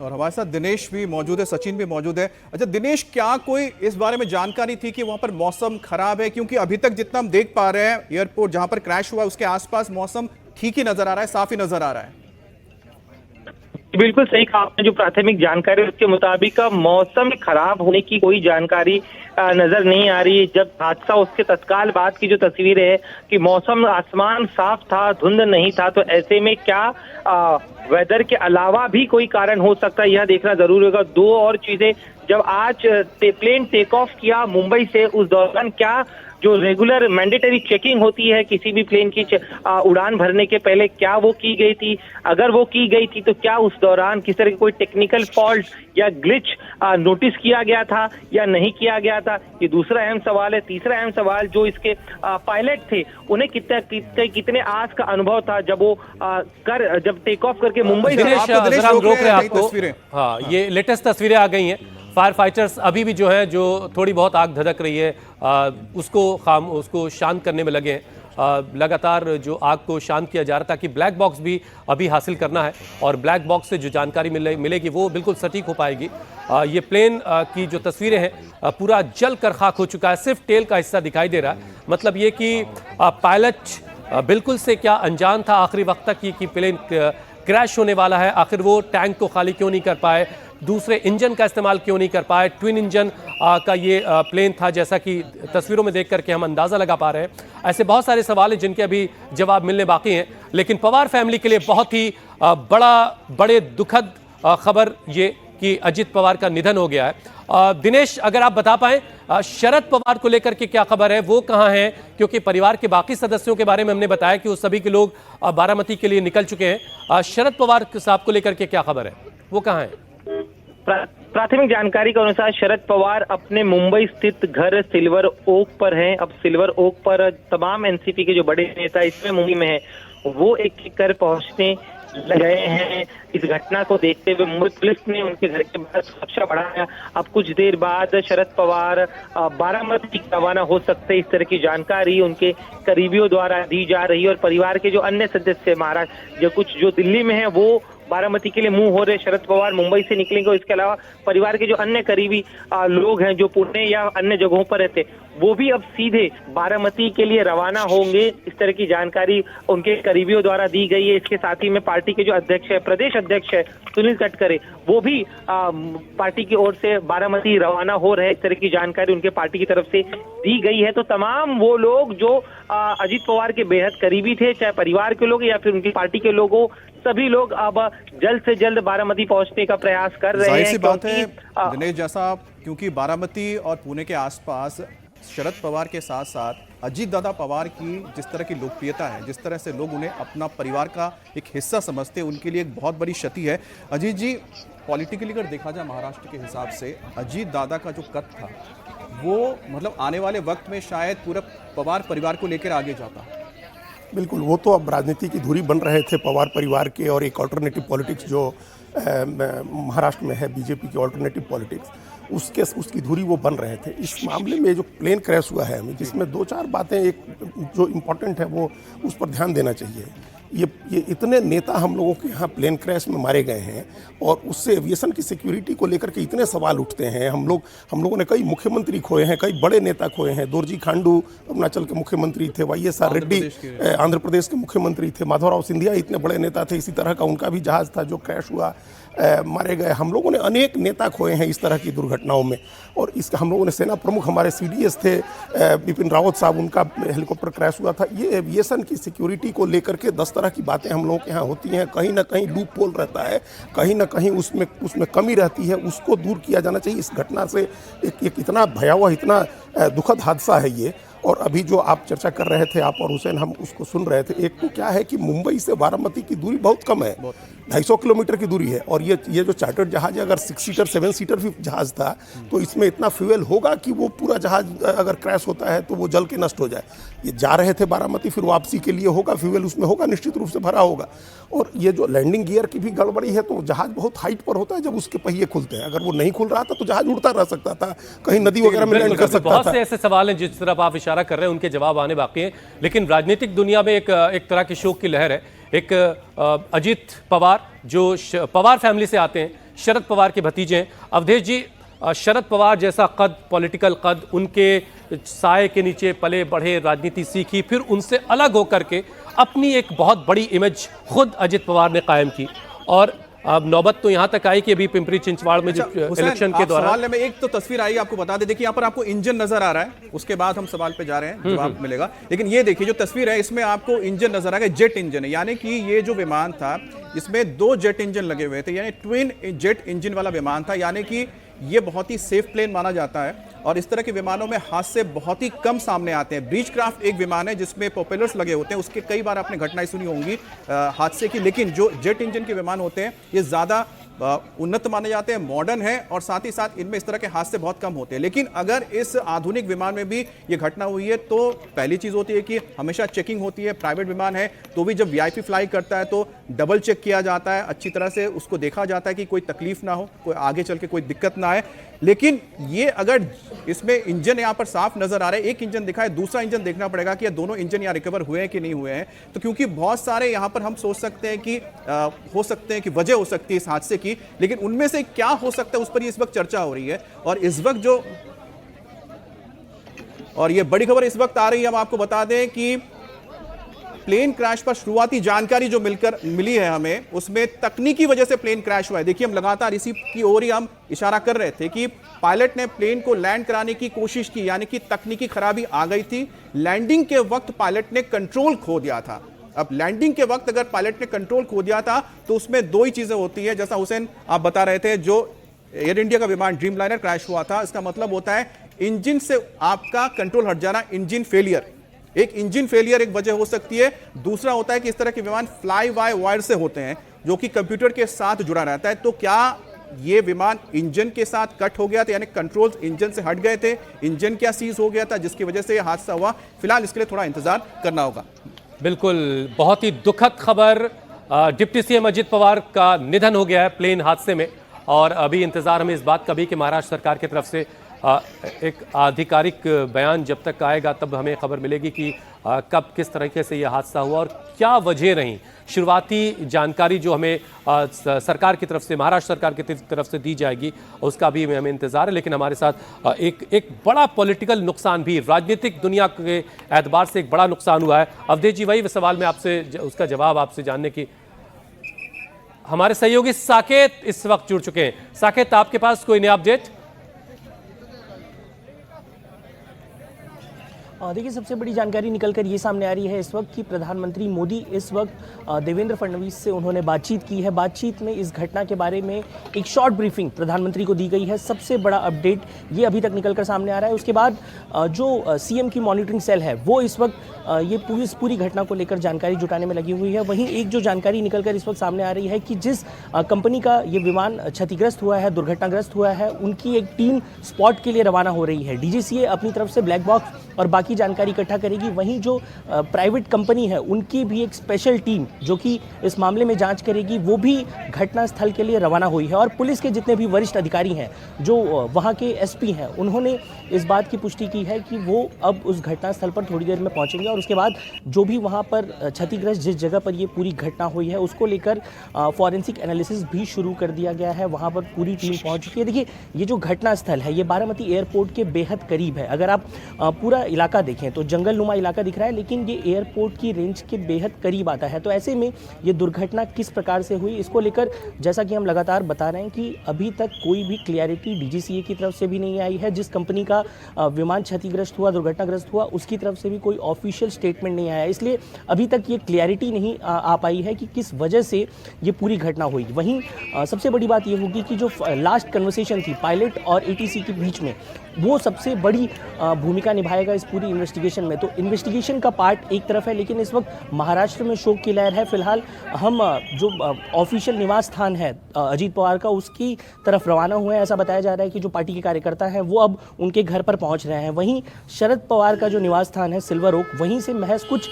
और हमारे साथ दिनेश भी मौजूद है, सचिन भी मौजूद है। अच्छा दिनेश, क्या कोई इस बारे में जानकारी थी कि वहां पर मौसम खराब है? क्योंकि अभी तक जितना हम देख पा रहे हैं एयरपोर्ट जहां पर क्रैश हुआ उसके आसपास मौसम ठीक ही नजर आ रहा है, साफ ही नजर आ रहा है। बिल्कुल सही कहा आपने। जो प्राथमिक जानकारी उसके मुताबिक मौसम खराब होने की कोई जानकारी नजर नहीं आ रही। जब हादसा उसके तत्काल बाद की जो तस्वीरें है कि मौसम आसमान साफ था, धुंध नहीं था, तो ऐसे में क्या वेदर के अलावा भी कोई कारण हो सकता है, यह देखना जरूरी होगा। दो और चीजें, जब आज प्लेन टेक ऑफ किया मुंबई से, उस दौरान क्या जो रेगुलर मैंडेटरी चेकिंग होती है किसी भी प्लेन की उड़ान भरने के पहले, क्या वो की गई थी? अगर वो की गई थी तो क्या उस दौरान किसी तरह की कोई टेक्निकल फॉल्ट या ग्लिच नोटिस किया गया था या नहीं किया गया था? ये दूसरा अहम सवाल है। तीसरा अहम सवाल, जो इसके पायलट थे उन्हें कितने आस का अनुभव था जब वो जब टेक ऑफ करके मुंबई से रोक रहे आपको। हाँ, ये लेटेस्ट तस्वीरें आ गई हैं। फायर फाइटर्स अभी भी जो है, जो थोड़ी बहुत आग धधक रही है उसको शांत करने में लगे हैं। लगातार जो आग को शांत किया जा रहा था कि ब्लैक बॉक्स भी अभी हासिल करना है, और ब्लैक बॉक्स से जो जानकारी मिलेगी वो बिल्कुल सटीक हो पाएगी। ये प्लेन की जो तस्वीरें हैं, पूरा जल कर खाक हो चुका है, सिर्फ टेल का हिस्सा दिखाई दे रहा है। मतलब ये कि पायलट बिल्कुल से क्या अनजान था आखिरी वक्त तक कि प्लेन क्रैश होने वाला है। आखिर वो टैंक को खाली क्यों नहीं कर पाए, दूसरे इंजन का इस्तेमाल क्यों नहीं कर पाए? ट्विन इंजन का ये प्लेन था, जैसा कि तस्वीरों में देख करके हम अंदाज़ा लगा पा रहे हैं। ऐसे बहुत सारे सवाल हैं जिनके अभी जवाब मिलने बाकी हैं। लेकिन पवार फैमिली के लिए बहुत ही बड़े दुखद खबर ये कि अजित पवार का निधन हो गया है। दिनेश, अगर आप बता पाएं शरद पवार को लेकर के क्या खबर है, वो कहाँ हैं? क्योंकि परिवार के बाकी सदस्यों के बारे में हमने बताया कि वो सभी के लोग बारामती के लिए निकल चुके हैं। शरद पवार साहब को लेकर के क्या खबर है, वो कहाँ है? प्राथमिक जानकारी के अनुसार शरद पवार अपने मुंबई स्थित घर सिल्वर ओक पर हैं। अब सिल्वर ओक पर तमाम एनसीपी के जो बड़े नेता इसमें मुंबई में हैं, वो एक एक कर पहुंचने लगे हैं। इस घटना को देखते हुए मुंबई पुलिस ने उनके घर के बाहर सुरक्षा बढ़ाया। अब कुछ देर बाद शरद पवार बारामती रवाना हो सकते, इस तरह की जानकारी उनके करीबियों द्वारा दी जा रही है। और परिवार के जो अन्य सदस्य महाराष्ट्र जो दिल्ली में है, वो बारामती के लिए मुंह हो रहे। शरद पवार मुंबई से निकलेंगे। इसके अलावा परिवार के जो अन्य करीबी लोग हैं जो पुणे या अन्य जगहों पर रहते, वो भी अब सीधे बारामती के लिए रवाना होंगे। इस तरह की जानकारी उनके करीबियों द्वारा दी गई है। इसके साथ ही में पार्टी के जो अध्यक्ष है, प्रदेश अध्यक्ष है सुनील तटकरे, वो भी पार्टी की ओर से बारामती रवाना हो रहे। इस तरह की जानकारी उनके पार्टी की तरफ से दी गई है। तो तमाम वो लोग जो अजित पवार के बेहद करीबी थे, चाहे परिवार के लोग या फिर उनकी पार्टी के लोग हो, सभी लोग अब जल्द से जल्द बारामती पहुंचने का प्रयास कर रहे हैं। जाहिर सी बात है दिनेश, जैसा क्योंकि बारामती और पुणे के आसपास शरद पवार के साथ साथ अजीत दादा पवार की जिस तरह की लोकप्रियता है, जिस तरह से लोग उन्हें अपना परिवार का एक हिस्सा समझते हैं, उनके लिए एक बहुत बड़ी क्षति है। अजीत जी, पॉलिटिकली अगर देखा जाए महाराष्ट्र के हिसाब से अजीत दादा का जो कद था, वो मतलब आने वाले वक्त में शायद पूरा पवार परिवार को लेकर आगे जाता। बिल्कुल, वो तो अब राजनीति की धुरी बन रहे थे पवार परिवार के, और एक ऑल्टरनेटिव पॉलिटिक्स जो महाराष्ट्र में है, बीजेपी की ऑल्टरनेटिव पॉलिटिक्स, उसकी धुरी वो बन रहे थे। इस मामले में जो प्लेन क्रैश हुआ है, जिसमें दो चार बातें एक जो इम्पोर्टेंट है वो उस पर ध्यान देना चाहिए। ये इतने नेता हम लोगों के यहाँ प्लेन क्रैश में मारे गए हैं, और उससे एविएशन की सिक्योरिटी को लेकर के इतने सवाल उठते हैं। हम लोगों ने कई मुख्यमंत्री खोए हैं, कई बड़े नेता खोए हैं। दोरजी खांडू अरुणाचल के मुख्यमंत्री थे, YSR रेड्डी आंध्र प्रदेश के मुख्यमंत्री थे, माधवराव सिंधिया इतने बड़े नेता थे। इसी तरह का उनका भी जहाज़ था जो क्रैश हुआ, मारे गए। हम लोगों ने अनेक नेता खोए हैं इस तरह की दुर्घटनाओं में। और इसका हम लोगों ने सेना प्रमुख हमारे CDS थे बिपिन रावत साहब, उनका हेलीकॉप्टर क्रैश हुआ था। ये एविएशन की सिक्योरिटी को लेकर के 10 तरह की बातें हम लोगों के यहाँ होती हैं। कहीं ना कहीं लूप होल रहता है, कहीं ना कहीं उसमें कमी रहती है, उसको दूर किया जाना चाहिए। इस घटना से एक इतना भयावह, इतना दुखद हादसा है ये। और अभी जो आप चर्चा कर रहे थे, आप और हुसैन, हम उसको सुन रहे थे। एक तो क्या है कि मुंबई से बारामती की दूरी बहुत कम है, 250 किलोमीटर की दूरी है। और ये जो चार्टर्ड जहाज है, अगर 6 सीटर 7 सीटर भी जहाज था, तो इसमें इतना फ्यूल होगा कि वो पूरा जहाज अगर क्रैश होता है तो वो जल के नष्ट हो जाए। ये जा रहे थे बारामती, फिर वापसी के लिए होगा, फ्यूल उसमें होगा, निश्चित रूप से भरा होगा। और ये जो लैंडिंग गियर की भी गड़बड़ी है, तो जहाज बहुत हाइट पर होता है जब उसके पहिए खुलते हैं। अगर वो नहीं खुल रहा था तो जहाज उड़ता रह सकता था, कहीं नदी वगैरह में लैंड कर सकता था। बहुत से ऐसे सवाल हैं जिस तरफ आप इशारा कर रहे हैं, उनके जवाब आने बाकी हैं। लेकिन राजनीतिक दुनिया में एक तरह की शोक की लहर है। एक अजित पवार जो पवार फैमिली से आते हैं, शरद पवार के भतीजे हैं। अवधेश जी, शरद पवार जैसा कद, पॉलिटिकल कद, उनके साए के नीचे पले बढ़े, राजनीति सीखी, फिर उनसे अलग होकर के अपनी एक बहुत बड़ी इमेज खुद अजित पवार ने कायम की। और अब नौबत तो यहाँ तक आई कि अभी पिंपरी चिंचवाड़ में जो इलेक्शन के दौरान सवाल में एक तो तस्वीर आई, आपको बता दे, देखिए यहाँ पर आपको इंजन नजर आ रहा है, उसके बाद हम सवाल पे जा रहे हैं, जवाब मिलेगा। लेकिन ये देखिए जो तस्वीर है, इसमें आपको इंजन नजर आ गया, जेट इंजन है, यानी कि ये जो विमान था इसमें 2 जेट इंजन लगे हुए थे, यानी ट्विन जेट इंजन वाला विमान था, यानी कि ये बहुत ही सेफ प्लेन माना जाता है। और इस तरह के विमानों में हादसे बहुत ही कम सामने आते हैं। ब्रीच क्राफ्ट एक विमान है जिसमें प्रोपेलर्स लगे होते हैं, उसके कई बार आपने घटनाएं सुनी होंगी हादसे की, लेकिन जो जेट इंजन के विमान होते हैं ये ज़्यादा उन्नत माने जाते हैं, मॉडर्न है, और साथ ही साथ इनमें इस तरह के हादसे बहुत कम होते हैं। लेकिन अगर इस आधुनिक विमान में भी ये घटना हुई है तो पहली चीज़ होती है कि हमेशा चेकिंग होती है। प्राइवेट विमान है तो भी जब वीआईपी फ्लाई करता है तो डबल चेक किया जाता है, अच्छी तरह से उसको देखा जाता है कि कोई तकलीफ ना हो, कोई आगे चल के कोई दिक्कत ना आए। लेकिन ये अगर इसमें इंजन यहाँ पर साफ नजर आ रहा है, एक इंजन दिखा है, दूसरा इंजन देखना पड़ेगा कि ये दोनों इंजन यहाँ रिकवर हुए हैं कि नहीं हुए हैं। तो क्योंकि बहुत सारे यहाँ पर हम सोच सकते हैं कि हो सकते हैं कि वजह हो सकती है इस हादसे की, लेकिन उनमें से क्या हो सकता है उस पर इस वक्त चर्चा हो रही है। और इस वक्त और ये बड़ी खबर इस वक्त आ रही है, हम आपको बता दें कि प्लेन क्रैश पर शुरुआती जानकारी जो मिली है हमें, उसमें तकनीकी वजह से प्लेन क्रैश हुआ है। देखिए हम लगातार इसी की ओर ही हम इशारा कर रहे थे कि पायलट ने प्लेन को लैंड कराने की कोशिश की, यानी कि तकनीकी खराबी आ गई थी। लैंडिंग के वक्त पायलट ने कंट्रोल खो दिया था। अब लैंडिंग के वक्त अगर पायलट ने कंट्रोल खो दिया था तो उसमें 2 ही चीजें होती है, जैसा हुसैन आप बता रहे थे, जो एयर इंडिया का विमान ड्रीमलाइनर क्रैश हुआ था, इसका मतलब होता है इंजन से आपका कंट्रोल हट जाना, इंजन फेलियर। एक इंजन फेलियर एक वजह हो सकती है। दूसरा होता है कि इस तरह के विमान फ्लाई बाय वायर से होते हैं जो कि कंप्यूटर के साथ जुड़ा रहता है। तो क्या ये विमान इंजन के साथ कट हो गया था, यानी कंट्रोल्स इंजन से हट गए थे, इंजन क्या सीज हो गया था जिसकी वजह से यह हादसा हुआ? फिलहाल इसके लिए थोड़ा इंतजार करना होगा। बिल्कुल, बहुत ही दुखद खबर, डिप्टी सीएम अजित पवार का निधन हो गया है प्लेन हादसे में। और अभी इंतजार हमें इस बात का भी कि महाराष्ट्र सरकार की तरफ से एक आधिकारिक बयान जब तक आएगा तब हमें खबर मिलेगी कि कब किस तरीके से यह हादसा हुआ और क्या वजह रही। शुरुआती जानकारी जो हमें सरकार की तरफ से, महाराष्ट्र सरकार की तरफ से दी जाएगी उसका भी हमें इंतजार है। लेकिन हमारे साथ एक बड़ा पॉलिटिकल नुकसान भी, राजनीतिक दुनिया के एतबार से एक बड़ा नुकसान हुआ है। अवधेश जी, वही सवाल में आपसे उसका जवाब आपसे जानने की, हमारे सहयोगी साकेत इस वक्त जुड़ चुके हैं। साकेत, आपके पास कोई नया अपडेट? देखिए, सबसे बड़ी जानकारी निकलकर ये सामने आ रही है इस वक्त कि प्रधानमंत्री मोदी इस वक्त देवेंद्र फडणवीस से उन्होंने बातचीत की है। बातचीत में इस घटना के बारे में एक शॉर्ट ब्रीफिंग प्रधानमंत्री को दी गई है। सबसे बड़ा अपडेट ये अभी तक निकलकर सामने आ रहा है। उसके बाद जो सीएम की मॉनिटरिंग सेल है वो इस वक्त ये पूरी घटना को लेकर जानकारी जुटाने में लगी हुई है। वहीं एक जो जानकारी निकलकर इस वक्त सामने आ रही है कि जिस कंपनी का ये विमान क्षतिग्रस्त हुआ है, दुर्घटनाग्रस्त हुआ है, उनकी एक टीम स्पॉट के लिए रवाना हो रही है। डीजीसीए अपनी तरफ से ब्लैक बॉक्स और बाकी जानकारी इकट्ठा करेगी। वहीं जो प्राइवेट कंपनी है उनकी भी एक स्पेशल टीम जो कि इस मामले में जांच करेगी, वो भी घटना स्थल के लिए रवाना हुई है। और पुलिस के जितने भी वरिष्ठ अधिकारी हैं, जो वहां के एसपी हैं, उन्होंने इस बात की पुष्टि की है कि वो अब उस घटना स्थल पर थोड़ी देर में पहुंचेंगे और उसके बाद जो भी वहां पर क्षतिग्रस्त जिस जगह पर ये पूरी घटना हुई है उसको लेकर फॉरेंसिक एनालिसिस भी शुरू कर दिया गया है। वहां पर पूरी टीम पहुंच चुकी है। देखिए, ये जो घटना स्थल है ये बारामती एयरपोर्ट के बेहद करीब है। अगर आप पूरा इलाका देखें तो जंगल नुमा इलाका दिख रहा है, लेकिन ये एयरपोर्ट की रेंज के बेहद करीब आता है। तो ऐसे में ये दुर्घटना किस प्रकार से हुई, इसको लेकर जैसा कि हम लगातार बता रहे हैं कि अभी तक कोई भी क्लैरिटी डीजीसीए की तरफ से भी नहीं आई है। जिस कंपनी का विमान क्षतिग्रस्त हुआ, दुर्घटनाग्रस्त हुआ, उसकी तरफ से भी कोई ऑफिशियल स्टेटमेंट नहीं आया। इसलिए अभी तक ये क्लैरिटी नहीं आ पाई है कि किस वजह से ये पूरी घटना हुई। वहीं सबसे बड़ी बात ये होगी कि जो लास्ट कन्वर्सेशन थी पायलट और एटीसी के बीच में, वो सबसे बड़ी भूमिका निभाएगा इस पूरी इन्वेस्टिगेशन में। तो इन्वेस्टिगेशन का पार्ट एक तरफ है, लेकिन इस वक्त महाराष्ट्र में शोक की लहर है। फिलहाल हम जो ऑफिशियल निवास स्थान है अजीत पवार का, उसकी तरफ रवाना हुए हैं। ऐसा बताया जा रहा है कि जो पार्टी के कार्यकर्ता हैं वो अब उनके घर पर पहुंच रहे हैं। वहीं शरद पवार का जो निवास स्थान है सिल्वर ओक, वहीं से महज कुछ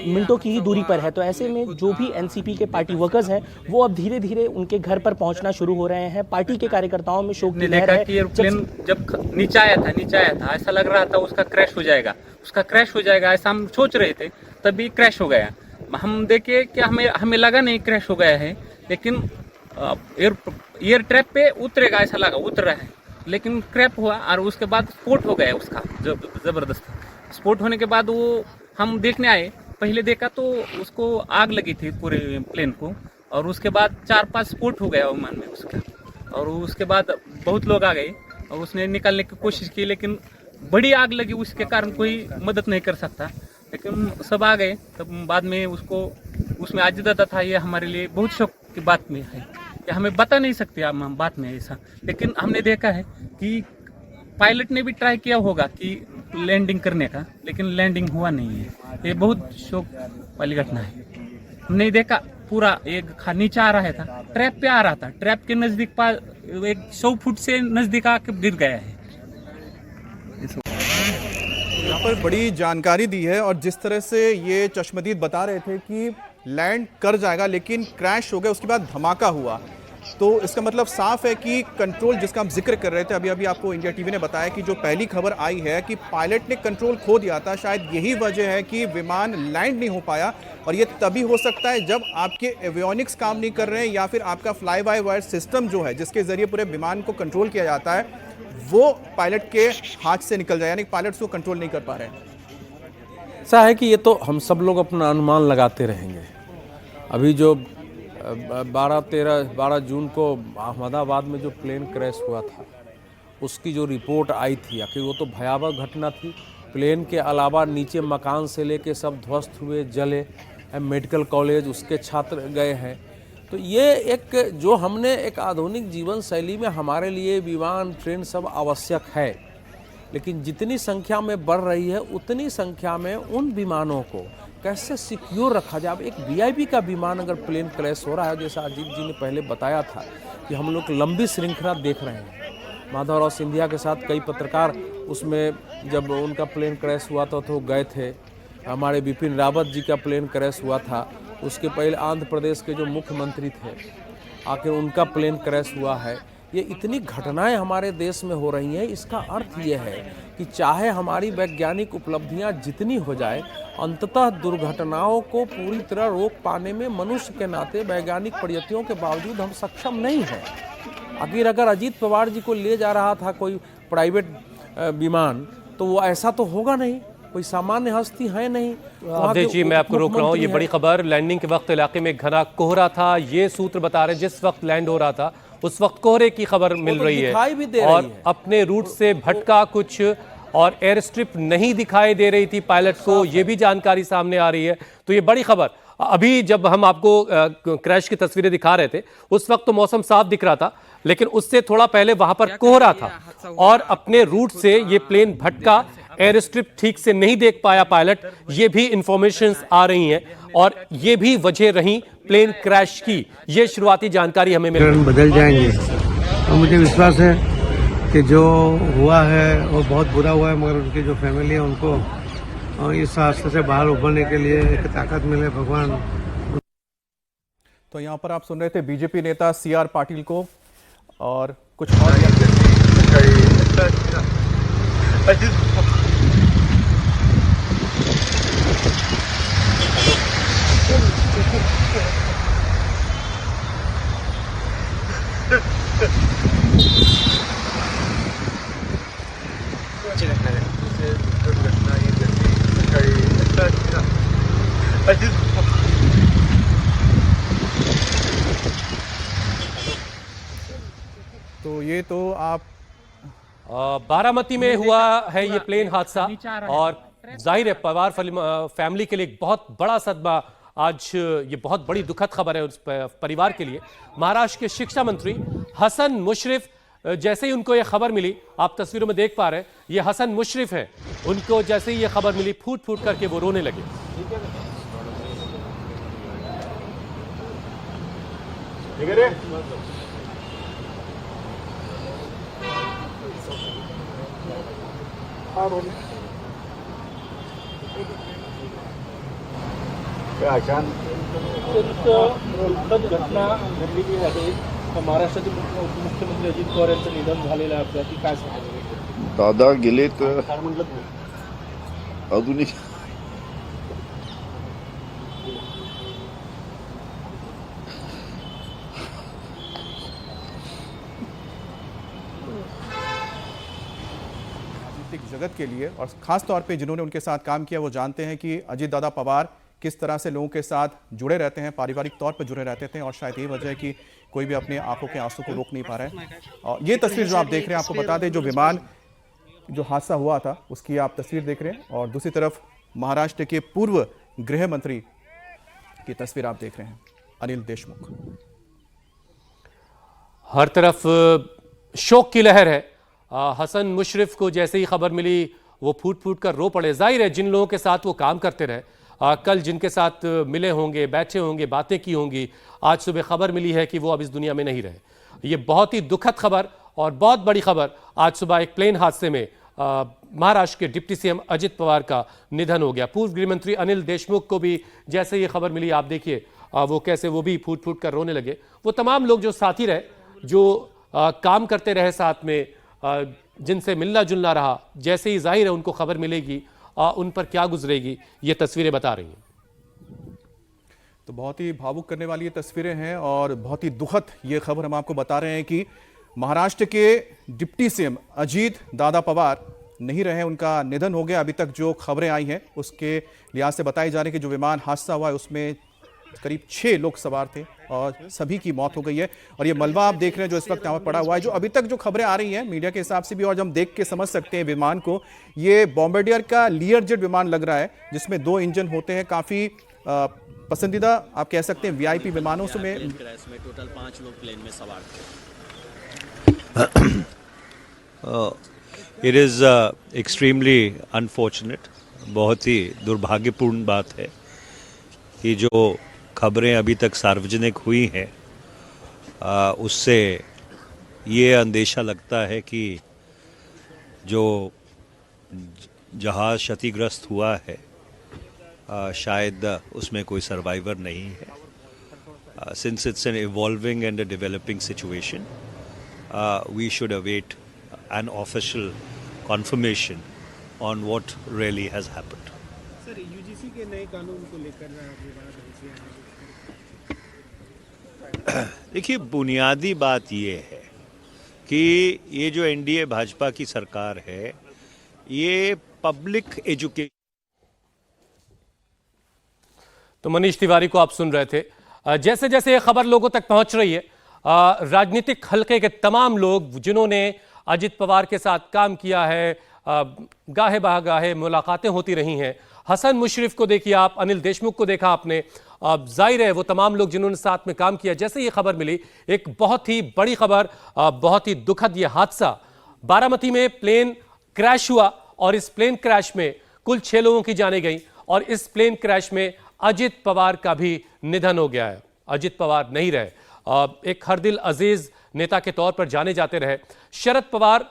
मिनटों की ही दूरी पर है। तो ऐसे में जो भी एनसीपी के पार्टी वर्कर्स हैं वो अब धीरे धीरे उनके घर पर पहुंचना शुरू हो रहे हैं। पार्टी के कार्यकर्ताओं में शोक की लहर है। जब नीचे आया था, ऐसा लग रहा था उसका क्रैश हो जाएगा, ऐसा हम सोच रहे थे, तभी क्रैश हो गया। हम देखे कि हमें लगा नहीं क्रैश हो गया है, लेकिन एयर ट्रैप पे उतरेगा ऐसा लगा, उतर रहा है, लेकिन क्रैप हुआ और उसके बाद स्फोट हो गया उसका जबरदस्त। स्फोट होने के बाद वो हम देखने आए, पहले देखा तो उसको आग लगी थी पूरे प्लेन को, और उसके बाद 4-5 स्फोट हो गया विमान में उसका, और उसके बाद बहुत लोग आ गए और उसने निकालने की कोशिश की, लेकिन बड़ी आग लगी, उसके कारण कोई मदद नहीं कर सकता, लेकिन सब आ गए। तब बाद में उसको उसमें अजीतदादा था, ये हमारे लिए बहुत शौक की बात में है, कि हमें बता नहीं सकते हम बात में ऐसा, लेकिन हमने देखा है कि पायलट ने भी ट्राई किया होगा कि लैंडिंग करने का, लेकिन लैंडिंग हुआ नहीं है। ये बहुत शौक वाली घटना है। हमने देखा पूरा एक नीचे आ रहा था, ट्रैप पे आ रहा था, ट्रैप के नजदीक एक 100 फुट से नजदीक आके गिर गया है। यहाँ पर बड़ी जानकारी दी है, और जिस तरह से ये चश्मदीद बता रहे थे कि लैंड कर जाएगा लेकिन क्रैश हो गया, उसके बाद धमाका हुआ, तो इसका मतलब साफ है कि कंट्रोल जिसका हम जिक्र कर रहे थे अभी अभी आपको इंडिया टीवी ने बताया कि जो पहली खबर आई है कि पायलट ने कंट्रोल खो दिया था, शायद यही वजह है कि विमान लैंड नहीं हो पाया। और ये तभी हो सकता है जब आपके एवियोनिक्स काम नहीं कर रहे हैं, या फिर आपका फ्लाई बाय वायर सिस्टम जो है जिसके जरिए पूरे विमान को कंट्रोल किया जाता है, वो पायलट के हाथ से निकल जाए, यानी पायलट उसको कंट्रोल नहीं कर पा रहे हैं। ऐसा है कि ये तो हम सब लोग अपना अनुमान लगाते रहेंगे। अभी जो 12 जून को अहमदाबाद में जो प्लेन क्रैश हुआ था, उसकी जो रिपोर्ट आई थी, आखिर वो तो भयावह घटना थी। प्लेन के अलावा नीचे मकान से लेके सब ध्वस्त हुए, जले। मेडिकल कॉलेज उसके छात्र गए हैं। तो ये एक जो हमने एक आधुनिक जीवन शैली में हमारे लिए विमान, ट्रेन सब आवश्यक है, लेकिन जितनी संख्या में बढ़ रही है उतनी संख्या में उन विमानों को कैसे सिक्योर रखा जाए। अब एक वीआईपी का विमान अगर प्लेन क्रैश हो रहा है, जैसा अजीत जी ने पहले बताया था कि हम लोग लंबी श्रृंखला देख रहे हैं। माधवराव सिंधिया के साथ कई पत्रकार उसमें जब उनका प्लेन क्रैश हुआ था तो गए थे। हमारे बिपिन रावत जी का प्लेन क्रैश हुआ था, उसके पहले आंध्र प्रदेश के जो मुख्यमंत्री थे, आखिर उनका प्लेन क्रैश हुआ है। ये इतनी घटनाएं हमारे देश में हो रही हैं, इसका अर्थ ये है कि चाहे हमारी वैज्ञानिक उपलब्धियां जितनी हो जाए, अंततः दुर्घटनाओं को पूरी तरह रोक पाने में मनुष्य के नाते वैज्ञानिक प्रयत्नों के बावजूद हम सक्षम नहीं हैं। आखिर अगर अजीत पवार जी को ले जा रहा था कोई प्राइवेट विमान, तो वो ऐसा तो होगा नहीं, कोई सामान्य हस्ती है नहीं। अवधेश जी, मैं आपको रोक रहा हूँ। ये बड़ी खबर, लैंडिंग के वक्त इलाके में घना कोहरा था, ये सूत्र बता रहे हैं जिस वक्त लैंड हो रहा था उस वक्त कोहरे की खबर मिल रही है, और अपने रूट से भटका कुछ, और एयर स्ट्रिप नहीं दिखाई दे रही थी पायलट को, ये भी जानकारी सामने आ रही है। तो ये बड़ी खबर। अभी जब हम आपको क्रैश की तस्वीरें दिखा रहे थे उस वक्त तो मौसम साफ दिख रहा था, लेकिन उससे थोड़ा पहले वहां पर कोहरा था और अपने रूट से ये प्लेन भटका, एयर स्ट्रिप ठीक से नहीं देख पाया पायलट, ये भी इंफॉर्मेशंस आ रही हैं, और ये भी वजह रही प्लेन क्रैश की। ये शुरुआती जानकारी हमें मिल रही है। बदल जाएंगे, और मुझे विश्वास है कि जो हुआ है वो बहुत बुरा हुआ है, मगर उनकी जो फैमिली है उनको इस हादसे से बाहर उभरने के लिए एक ताकत मिले भगवान। तो यहाँ पर आप सुन रहे थे बीजेपी नेता CR पाटिल को, और कुछ और तो ये तो आप बारामती में हुआ है ये प्लेन हादसा, और जाहिर है पवार फैमिली के लिए एक बहुत बड़ा सदमा। आज ये बहुत बड़ी दुखद खबर है उस परिवार के लिए। महाराष्ट्र के शिक्षा मंत्री हसन मुशर्रफ, जैसे ही उनको ये खबर मिली, आप तस्वीरों में देख पा रहे हैं, ये हसन मुशर्रफ है, उनको जैसे ही ये खबर मिली फूट फूट करके वो रोने लगे। घटना घडलेली आहे, महाराष्ट्राचे मुख्यमंत्री अजित पवार यांचं निधन झालेलं आहे, आपल्याला काय सांगायचं? दादा गेलेत अजूनही राजनीतिक जगत के लिए और ख़ास तौर पे जिन्होंने उनके साथ काम किया वो जानते हैं कि अजीत दादा पवार किस तरह से लोगों के साथ जुड़े रहते हैं, पारिवारिक तौर पर जुड़े रहते थे और शायद यही वजह है कि कोई भी अपने आंखों के आंसू को रोक नहीं पा रहा है। और ये तस्वीर जो आप देख रहे हैं, आपको बता दें जो विमान जो हादसा हुआ था उसकी आप तस्वीर देख रहे हैं और दूसरी तरफ महाराष्ट्र के पूर्व गृह मंत्री की तस्वीर आप देख रहे हैं, अनिल देशमुख। हर तरफ शोक की लहर है। हसन मुशर्रफ को जैसे ही खबर मिली वो फूट फूट कर रो पड़े। जाहिर है जिन लोगों के साथ वो काम करते रहे, कल जिनके साथ मिले होंगे, बैठे होंगे, बातें की होंगी, आज सुबह खबर मिली है कि वो अब इस दुनिया में नहीं रहे। ये बहुत ही दुखद खबर और बहुत बड़ी खबर। आज सुबह एक प्लेन हादसे में महाराष्ट्र के डिप्टी सीएम अजित पवार का निधन हो गया। पूर्व गृह मंत्री अनिल देशमुख को भी जैसे ये खबर मिली, आप देखिए वो कैसे वो भी फूट फूट कर रोने लगे। वो तमाम लोग जो साथी रहे, जो काम करते रहे साथ में, जिनसे मिलना जुलना रहा, जैसे ही जाहिर है उनको खबर मिलेगी उन पर क्या गुजरेगी, ये तस्वीरें बता रही हैं। तो बहुत ही भावुक करने वाली ये तस्वीरें हैं और बहुत ही दुखद ये खबर हम आपको बता रहे हैं कि महाराष्ट्र के डिप्टी सीएम अजीत दादा पवार नहीं रहे, उनका निधन हो गया। अभी तक जो खबरें आई हैं उसके लिहाज से बताई जा रही है कि जो विमान हादसा हुआ है उसमें करीब 6 लोग सवार थे और सभी की मौत हो गई है। और ये मलबा आप देख रहे हैं जो इस वक्त यहाँ पर पड़ा हुआ है, जो अभी तक जो खबरें आ रही हैं मीडिया के हिसाब से भी और हम देख के समझ सकते हैं विमान को, ये बॉम्बार्डियर का लीयरजेट विमान लग रहा है जिसमें 2 इंजन होते हैं। काफ़ी पसंदीदा आप कह सकते हैं वीआईपी विमानों से में टोटल 5 लोग प्लेन में सवार थे। इट इज़ एक्सट्रीमली अनफॉर्चुनेट, बहुत ही दुर्भाग्यपूर्ण बात है कि जो खबरें अभी तक सार्वजनिक हुई हैं उससे ये अंदेशा लगता है कि जो जहाज़ क्षतिग्रस्त हुआ है शायद उसमें कोई सर्वाइवर नहीं है। Since it's an evolving and a developing situation, we should await an official confirmation on what really has happened. Sir, UGC के नए कानून को लेकर देखिए, बुनियादी बात ये है कि ये जो एनडीए भाजपा की सरकार है ये पब्लिक एजुकेशन। तो मनीष तिवारी को आप सुन रहे थे। जैसे जैसे ये खबर लोगों तक पहुंच रही है, राजनीतिक हलके के तमाम लोग जिन्होंने अजित पवार के साथ काम किया है, गाहे बागाहे मुलाकातें होती रही हैं। हसन मुशर्रफ को देखिए आप, अनिल देशमुख को देखा आपने, जाहिर है वो तमाम लोग जिन्होंने साथ में काम किया। जैसे ये खबर मिली, एक बहुत ही बड़ी खबर, बहुत ही दुखद ये हादसा, बारामती में प्लेन क्रैश हुआ और इस प्लेन क्रैश में कुल 6 लोगों की जानें गई और इस प्लेन क्रैश में अजित पवार का भी निधन हो गया है। अजित पवार नहीं रहे, एक हरदिल अजीज नेता के तौर पर जाने जाते रहे। शरद पवार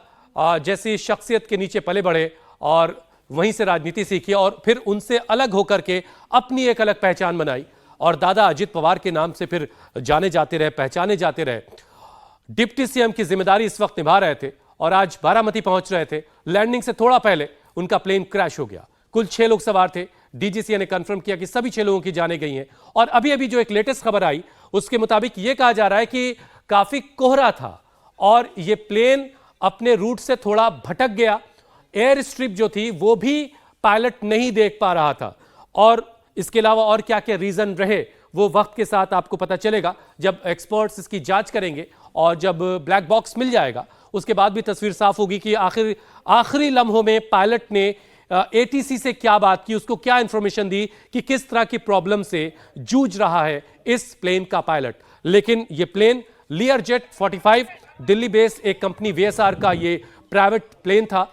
जैसी शख्सियत के नीचे पले बढ़े और वहीं से राजनीति सीखी और फिर उनसे अलग होकर के अपनी एक अलग पहचान बनाई और दादा अजित पवार के नाम से फिर जाने जाते रहे, पहचाने जाते रहे। डिप्टी सीएम की जिम्मेदारी इस वक्त निभा रहे थे और आज बारामती पहुंच रहे थे। लैंडिंग से थोड़ा पहले उनका प्लेन क्रैश हो गया। कुल 6 लोग सवार थे। डीजीसीए ने कंफर्म किया कि सभी 6 लोगों की जानें गई हैं और अभी अभी जो एक लेटेस्ट खबर आई उसके मुताबिक यह कहा जा रहा है कि काफी कोहरा था और यह प्लेन अपने रूट से थोड़ा भटक गया। एयर स्ट्रिप जो थी वो भी पायलट नहीं देख पा रहा था और इसके अलावा और क्या क्या रीजन रहे वो वक्त के साथ आपको पता चलेगा जब एक्सपर्ट्स इसकी जांच करेंगे और जब ब्लैक बॉक्स मिल जाएगा उसके बाद भी तस्वीर साफ होगी कि आखिरी लम्हों में पायलट ने एटीसी से क्या बात की, उसको क्या इंफॉर्मेशन दी कि किस तरह की प्रॉब्लम से जूझ रहा है इस प्लेन का पायलट। लेकिन ये प्लेन लीयरजेट 45 दिल्ली बेस्ड एक कंपनी वीएसआर का ये प्राइवेट प्लेन था।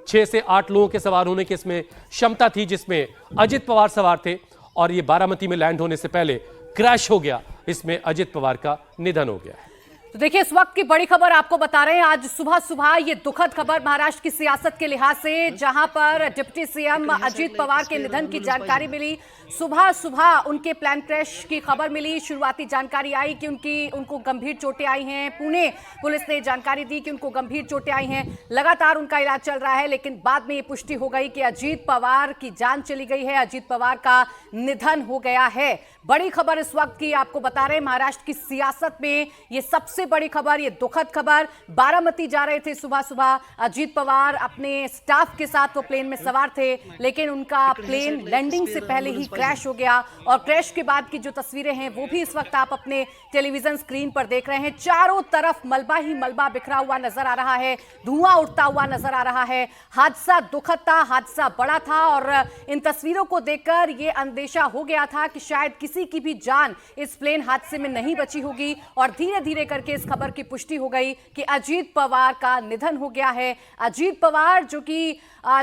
6 से 8 लोगों के सवार होने की इसमें क्षमता थी, जिसमें अजित पवार सवार थे और ये बारामती में लैंड होने से पहले क्रैश हो गया। इसमें अजित पवार का निधन हो गया। तो देखिए, इस वक्त की बड़ी खबर आपको बता रहे हैं। आज सुबह सुबह ये दुखद खबर महाराष्ट्र की सियासत के लिहाज से, जहां पर डिप्टी सीएम अजित पवार के निधन की जानकारी मिली। सुबह सुबह उनके प्लेन क्रैश की खबर मिली। शुरुआती जानकारी आई कि उनको गंभीर चोटें आई हैं। पुणे पुलिस ने जानकारी दी कि उनको गंभीर चोटें आई हैं। लगातार उनका इलाज चल रहा है, लेकिन बाद में ये पुष्टि हो गई कि अजित पवार की जान चली गई है, अजित पवार का निधन हो गया है। बड़ी खबर इस वक्त की आपको बता रहे हैं। महाराष्ट्र की सियासत में ये सबसे सबसे बड़ी खबर, ये दुखद खबर, बारामती जा रहे थे सुबह सुबह अजीत पवार, अपने स्टाफ के साथ वो प्लेन में सवार थे, लेकिन उनका प्लेन लैंडिंग से पहले ही क्रैश हो गया। और क्रैश के बाद की जो तस्वीरें हैं वो भी इस वक्त आप अपने टेलीविजन स्क्रीन पर देख रहे हैं। चारों तरफ मलबा ही मलबा बिखरा हुआ नजर आ रहा है, धुआं उठता हुआ नजर आ रहा है। हादसा दुखद था, हादसा बड़ा था और इन तस्वीरों को देखकर ये अंदेशा हो गया था कि शायद किसी की भी जान इस प्लेन हादसे में नहीं बची होगी। और धीरे धीरे करके इस खबर की पुष्टि हो गई कि अजीत पवार का निधन हो गया है। अजीत पवार जो कि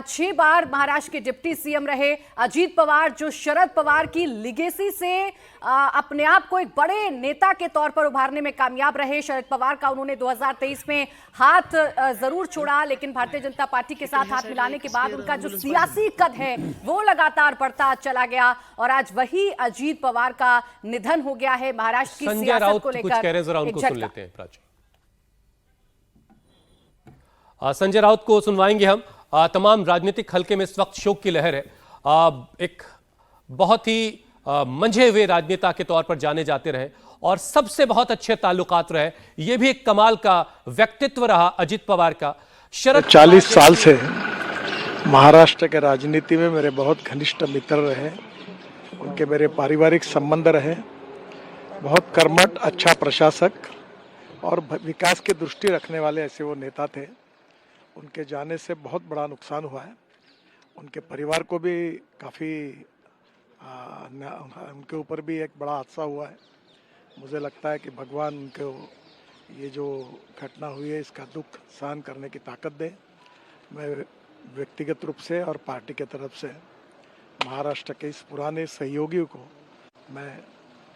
6 बार महाराष्ट्र के डिप्टी सीएम रहे, अजीत पवार जो शरद पवार की लिगेसी से अपने आप को एक बड़े नेता के तौर पर उभारने में कामयाब रहे। शरद पवार का उन्होंने 2023 में हाथ जरूर छोड़ा, लेकिन भारतीय जनता पार्टी के साथ हाथ मिलाने के बाद उनका जो सियासी कद है वो लगातार बढ़ता चला गया और आज वही अजीत पवार का निधन हो गया है। महाराष्ट्र की सियासत को लेकर कुछ कह रहे हैं, जरा उनको सुन लेते हैं। प्राची, संजय राउत को सुनवाएंगे हम। तमाम राजनीतिक हलके में इस वक्त शोक की लहर है। एक बहुत ही मंझे हुए राजनेता के तौर पर जाने जाते रहे और सबसे बहुत अच्छे ताल्लुकात रहे, यह भी एक कमाल का व्यक्तित्व रहा अजीत पवार का। 40 साल से महाराष्ट्र के राजनीति में मेरे बहुत घनिष्ठ मित्र रहे, उनके मेरे पारिवारिक संबंध रहे। बहुत कर्मठ, अच्छा प्रशासक और विकास की दृष्टि रखने वाले ऐसे वो नेता थे। उनके जाने से बहुत बड़ा नुकसान हुआ है। उनके परिवार को भी काफ़ी उनके ऊपर भी एक बड़ा हादसा हुआ है। मुझे लगता है कि भगवान उनको ये जो घटना हुई है इसका दुख सहन करने की ताकत दे। मैं व्यक्तिगत रूप से और पार्टी के तरफ से महाराष्ट्र के इस पुराने सहयोगी को मैं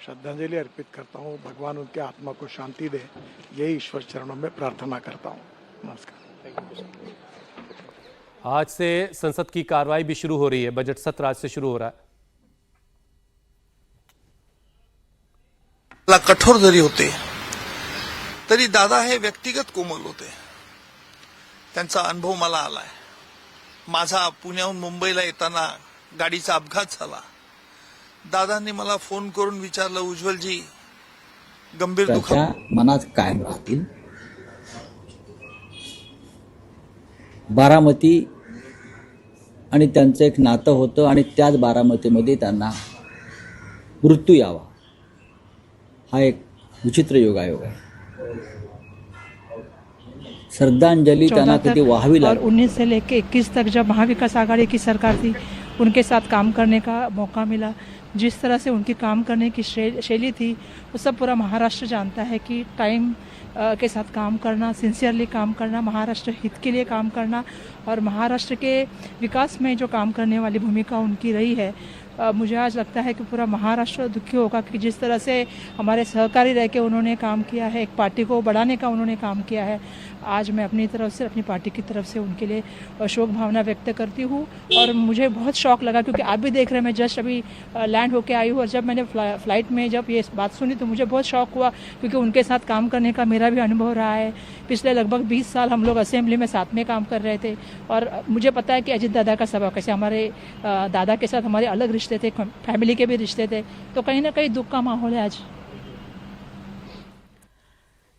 श्रद्धांजलि अर्पित करता हूँ। भगवान उनके आत्मा को शांति दे, यही ईश्वर चरणों में प्रार्थना करता हूँ। नमस्कार। आज से संसद की कार्रवाई भी शुरू हो रही है, बजट सत्र आज से शुरू हो रहा है। कठोर जरी होते तरी दादा हे व्यक्तिगत कोमल होते। त्यांचा अनुभव मला आलाय। माझा पुण्याहून मुंबईला येताना गाडीचा अपघात झाला। दादांनी मला फोन करून विचारलं, उज्ज्वलजी गंभीर दुखापत मनात कायम राहतील। बारामती आणि त्यांचं एक नातं होतं आणि त्याच बारामतीमध्ये त्यांना मृत्यू यावा हा एक विचित्र योगायोग आहे। श्रद्धांजलि त्यांना कधी वाहवी लागली। 19 से लेकर 21 तक जब महाविकास आघाड़ी की सरकार थी, उनके साथ काम करने का मौका मिला। जिस तरह से उनकी काम करने की शैली थी वो सब पूरा महाराष्ट्र जानता है कि टाइम के साथ काम करना, सिंसियरली काम करना, महाराष्ट्र हित के लिए काम करना और महाराष्ट्र के विकास में जो काम करने वाली भूमिका उनकी रही है। मुझे आज लगता है कि पूरा महाराष्ट्र दुखी होगा कि जिस तरह से हमारे सहकारी रह के उन्होंने काम किया है, एक पार्टी को बढ़ाने का उन्होंने काम किया है। आज मैं अपनी तरफ से, अपनी पार्टी की तरफ से उनके लिए शोक भावना व्यक्त करती हूँ। और मुझे बहुत शौक लगा क्योंकि आप भी देख रहे हैं, मैं जस्ट अभी लैंड होके आई हूँ और जब मैंने फ्लाइट में जब ये बात सुनी तो मुझे बहुत शौक हुआ क्योंकि उनके साथ काम करने का मेरा भी अनुभव रहा है। पिछले लगभग 20 साल हम लोग असेंबली में साथ में काम कर रहे थे और मुझे पता है कि अजीत दादा का स्वभाव कैसे, हमारे दादा के साथ हमारे अलग रिश्ते थे, फैमिली के भी रिश्ते थे, तो कहीं ना कहीं दुख का माहौल है आज।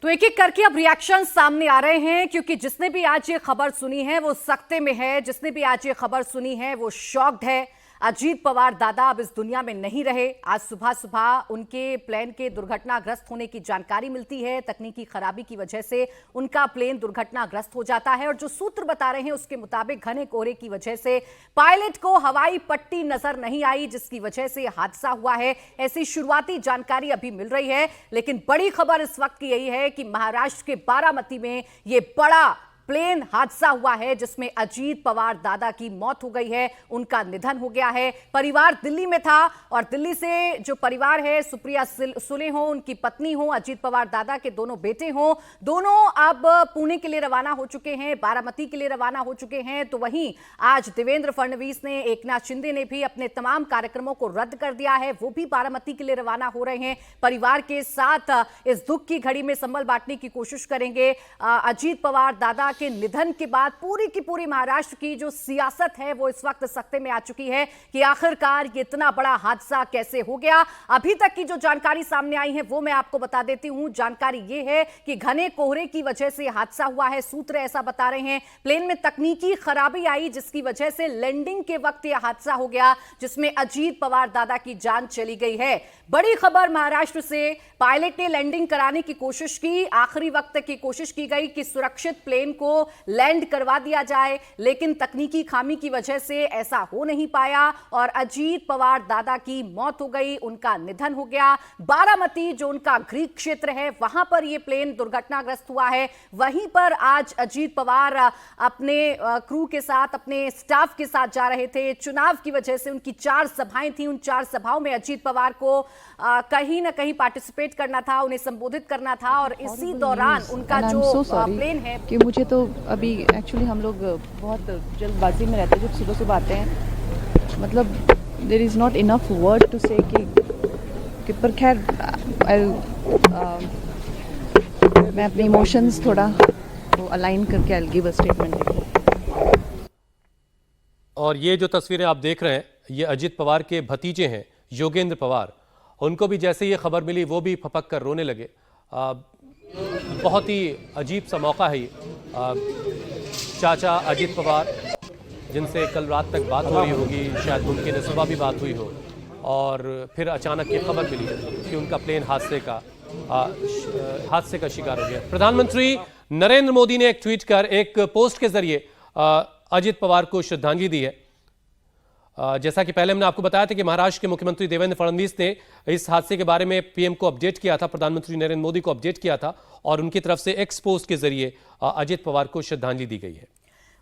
तो एक एक करके अब रिएक्शन सामने आ रहे हैं क्योंकि जिसने भी आज ये खबर सुनी है वो सख्ते में है, जिसने भी आज ये खबर सुनी है वो शॉक्ड है। अजीत पवार दादा अब इस दुनिया में नहीं रहे। आज सुबह सुबह उनके प्लेन के दुर्घटनाग्रस्त होने की जानकारी मिलती है। तकनीकी खराबी की वजह से उनका प्लेन दुर्घटनाग्रस्त हो जाता है और जो सूत्र बता रहे हैं उसके मुताबिक घने कोहरे की वजह से पायलट को हवाई पट्टी नजर नहीं आई, जिसकी वजह से हादसा हुआ है। ऐसी शुरुआती जानकारी अभी मिल रही है, लेकिन बड़ी खबर इस वक्त की यही है कि महाराष्ट्र के बारामती में ये बड़ा प्लेन हादसा हुआ है जिसमें अजीत पवार दादा की मौत हो गई है, उनका निधन हो गया है। परिवार दिल्ली में था और दिल्ली से जो परिवार है, सुप्रिया सुले हो, उनकी पत्नी हो, अजीत पवार दादा के दोनों बेटे हो, दोनों अब पुणे के लिए रवाना हो चुके हैं, बारामती के लिए रवाना हो चुके हैं। तो वहीं आज देवेंद्र फडणवीस ने, एकनाथ शिंदे ने भी अपने तमाम कार्यक्रमों को रद्द कर दिया है, वो भी बारामती के लिए रवाना हो रहे हैं। परिवार के साथ इस दुख की घड़ी में संबल बांटने की कोशिश करेंगे। अजीत पवार दादा के निधन के बाद पूरी की पूरी महाराष्ट्र की जो सियासत है वो इस वक्त सख्ते में आ चुकी है कि आखिरकार ये इतना बड़ा हादसा कैसे हो गया। अभी तक की जो जानकारी सामने आई है वो मैं आपको बता देती हूं। जानकारी ये है कि घने कोहरे की वजह से हादसा हुआ है। सूत्र ऐसा बता रहे हैं प्लेन में तकनीकी खराबी आई जिसकी वजह से लैंडिंग के वक्त यह हादसा हो गया, जिसमें अजीत पवार दादा की जान चली गई है। बड़ी खबर महाराष्ट्र से, पायलट ने लैंडिंग कराने की कोशिश की, आखिरी वक्त की कोशिश की गई कि सुरक्षित प्लेन को लैंड करवा दिया जाए, लेकिन तकनीकी खामी की वजह से ऐसा हो नहीं पाया और अजीत पवार दादा की मौत हो गई, उनका निधन हो गया। बारामती जो उनका गृह क्षेत्र है वहां पर यह प्लेन दुर्घटनाग्रस्त हुआ है। वहीं पर आज अजीत पवार अपने क्रू के साथ, अपने स्टाफ के साथ जा रहे थे। चुनाव की वजह से उनकी 4 सभाएं थी, उन 4 सभाओं में अजीत पवार को कहीं ना कहीं पार्टिसिपेट करना था, उन्हें संबोधित करना था और इसी दौरान उनका जो प्लेन है कि मुझे तो अभी एक्चुअली हम लोग बहुत जल्दबाजी में रहते हैं जब सुबह सुबह आते हैं, मतलब there is not enough word to say कि पर खैर मैं अपने इमोशंस थोड़ा वो अलाइन करके I will give a statement. और ये जो तस्वीरें आप देख रहे हैं ये अजीत पवार के भतीजे हैं योगेंद्र पवार। उनको भी जैसे ये खबर मिली वो भी फपक कर रोने लगे। बहुत ही अजीब सा मौका है ये। चाचा अजीत पवार जिनसे कल रात तक बात हो रही होगी, शायद मुमकिन है सुबह भी बात हुई हो, और फिर अचानक ये खबर मिली कि उनका प्लेन हादसे का शिकार हो गया। प्रधानमंत्री नरेंद्र मोदी ने एक ट्वीट कर, एक पोस्ट के जरिए अजीत पवार को श्रद्धांजलि दी है। जैसा कि पहले हमने आपको बताया था कि महाराष्ट्र के मुख्यमंत्री देवेंद्र फडणवीस ने इस हादसे के बारे में पीएम को अपडेट किया था, प्रधानमंत्री नरेंद्र मोदी को अपडेट किया था और उनकी तरफ से एक्स पोस्ट के जरिए अजीत पवार को श्रद्धांजलि दी गई है।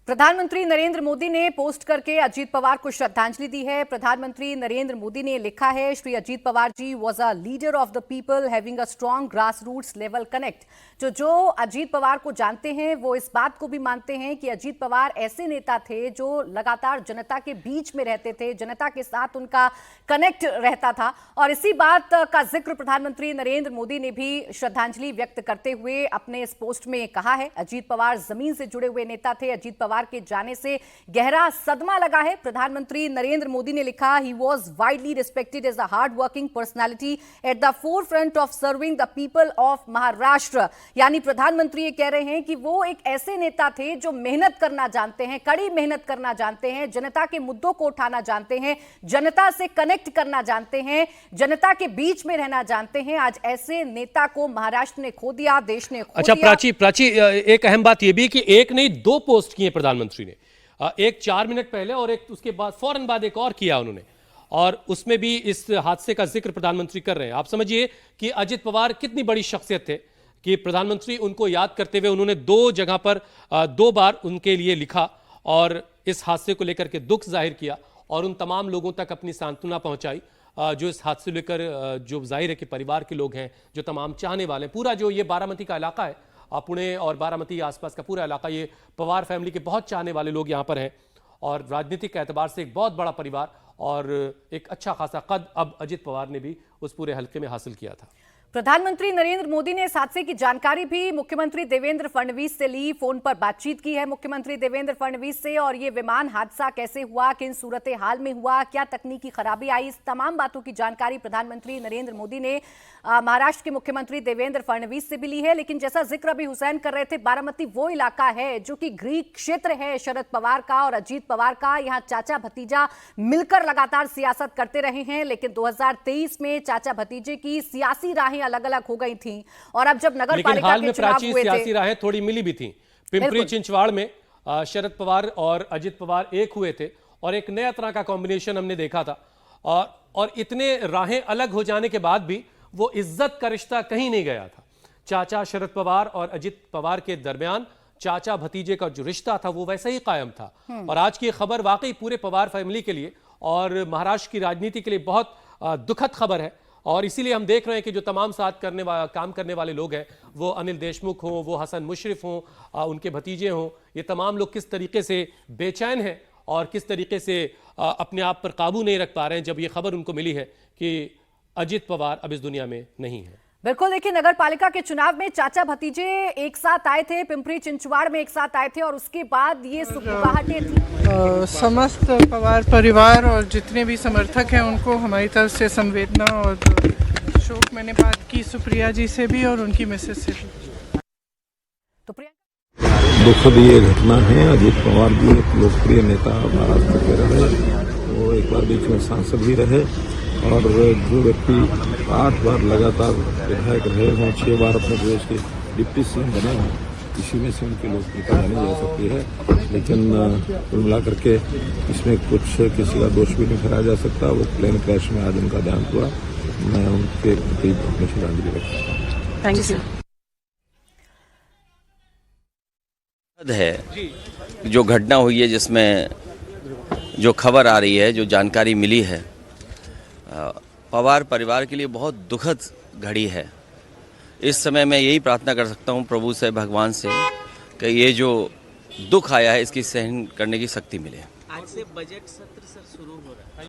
प्रधानमंत्री नरेंद्र मोदी ने पोस्ट करके अजीत पवार को श्रद्धांजलि दी है। प्रधानमंत्री नरेंद्र मोदी ने लिखा है, Shri Ajit Pawar ji was a leader of the people having a strong grass roots level connect. जो अजीत पवार को जानते हैं वो इस बात को भी मानते हैं कि अजीत पवार ऐसे नेता थे जो लगातार जनता के बीच में रहते थे, जनता के साथ उनका कनेक्ट रहता था। और इसी बात का जिक्र प्रधानमंत्री नरेंद्र मोदी ने भी श्रद्धांजलि व्यक्त करते हुए अपने इस पोस्ट में कहा है। अजीत पवार जमीन से जुड़े हुए नेता थे, अजीत पवार के जाने से गहरा सदमा लगा है। प्रधानमंत्री नरेंद्र मोदी ने लिखा, he was widely respected as a hard working personality at the forefront of serving the people of Maharashtra. यानी प्रधानमंत्री ये कह रहे हैं कि वो एक ऐसे नेता थे जो मेहनत करना जानते हैं, कड़ी मेहनत करना जानते हैं, जनता के मुद्दों को उठाना जानते हैं, जनता से कनेक्ट करना जानते हैं, जनता के बीच में रहना जानते हैं। आज ऐसे नेता को महाराष्ट्र ने खो दिया, देश ने खो दिया। प्राची एक अहम बात यह भी कि एक नहीं 2 पोस्ट किए प्रधानमंत्री ने, एक 4 मिनट पहले और एक उसके बाद फौरन बाद एक और किया उन्होंने, और उसमें भी इस हादसे का जिक्र प्रधानमंत्री कर रहे हैं। आप समझिए कि अजीत पवार कितनी बड़ी शख्सियत थे कि प्रधानमंत्री उनको याद करते हुए उन्होंने 2 जगह पर 2 बार उनके लिए लिखा और इस हादसे को लेकर के दुख जाहिर किया और उन तमाम लोगों तक अपनी सांत्वना पहुंचाई जो इस हादसे लेकर, जो जाहिर है कि परिवार के लोग हैं, जो तमाम चाहने वाले हैं। पूरा जो ये बारामती का इलाका है, पुणे और बारामती आसपास का पूरा इलाका, ये पवार फैमिली के बहुत चाहने वाले लोग यहाँ पर हैं और राजनीतिक एतबार से एक बहुत बड़ा परिवार और एक अच्छा खासा कद अब अजीत पवार ने भी उस पूरे हल्के में हासिल किया था। प्रधानमंत्री नरेंद्र मोदी ने इस हादसे की जानकारी भी मुख्यमंत्री देवेंद्र फडणवीस से ली, फोन पर बातचीत की है मुख्यमंत्री देवेंद्र फडणवीस से, और ये विमान हादसा कैसे हुआ, किन सूरत हाल में हुआ, क्या तकनीकी खराबी आई, इस तमाम बातों की जानकारी प्रधानमंत्री नरेंद्र मोदी ने महाराष्ट्र के मुख्यमंत्री देवेंद्र फडणवीस से भी ली है। लेकिन जैसा जिक्र अभी हुसैन कर रहे थे, बारामती वो इलाका है जो कि गृह क्षेत्र है शरद पवार का और अजीत पवार का। यहाँ चाचा भतीजा मिलकर लगातार सियासत करते रहे हैं, लेकिन 2023 में चाचा भतीजे की सियासी राहें अलग अलग हो गई थी और अब जब नगर पालिका के चुनाव हुए थे, सियासी राहें थोड़ी मिली भी थी। पिंपरी चिंचवाड़ में शरद पवार और अजीत पवार एक हुए थे और एक नया तरह का कॉम्बिनेशन हमने देखा था और इतने राहें अलग हो जाने के बाद भी वो इज्जत का रिश्ता कहीं नहीं गया था। चाचा शरद पवार और अजीत पवार के दरमियान चाचा भतीजे का जो रिश्ता था वो वैसे ही कायम था। और आज की खबर वाकई पूरे पवार फैमिली के लिए और महाराष्ट्र की राजनीति के लिए बहुत दुखद खबर है और इसीलिए हम देख रहे हैं कि जो तमाम साथ काम करने वाले लोग हैं, वो अनिल देशमुख हों, वो हसन मुशरिफ हों, उनके भतीजे हों, ये तमाम लोग किस तरीके से बेचैन हैं और किस तरीके से अपने आप पर काबू नहीं रख पा रहे हैं जब ये खबर उनको मिली है कि अजीत पवार अब इस दुनिया में नहीं है। बिल्कुल, देखिए नगर पालिका के चुनाव में चाचा भतीजे एक साथ आए थे, पिंपरी चिंचवाड़ में एक साथ आए थे और उसके बाद ये सुगबुगाहटें थी। समस्त पवार परिवार और जितने भी समर्थक हैं उनको हमारी तरफ से संवेदना और शोक। मैंने बात की सुप्रिया जी से भी और उनकी मिसेस से भी। दुखद ये घटना है। अजीत पवार जी एक लोकप्रिय नेता महाराष्ट्र के रहे, वो एक बार बीच में सांसद भी रहे और जो व्यक्ति 8 बार लगातार विधायक रहे हों, 6 बार अपने प्रदेश के डिप्टी सीएम बने हों, इसी में से उनकी लोकप्रियता मानी जा सकती है। लेकिन कुल मिला करके इसमें कुछ किसी का दोष भी नहीं ठहराया जा सकता। वो प्लेन क्रैश में आज उनका देहांत हुआ, मैं उनके प्रति अपनी श्रद्धांजलि रखता हूँ। Thank you. है जो घटना हुई है, जिसमें जो खबर आ रही है, जो जानकारी मिली है, पवार परिवार के लिए बहुत दुखद घड़ी है। इस समय मैं यही प्रार्थना कर सकता हूं प्रभु से, भगवान से, कि ये जो दुख आया है इसकी सहन करने की शक्ति मिले। आज से बजट सत्र सर शुरू हो रहा है।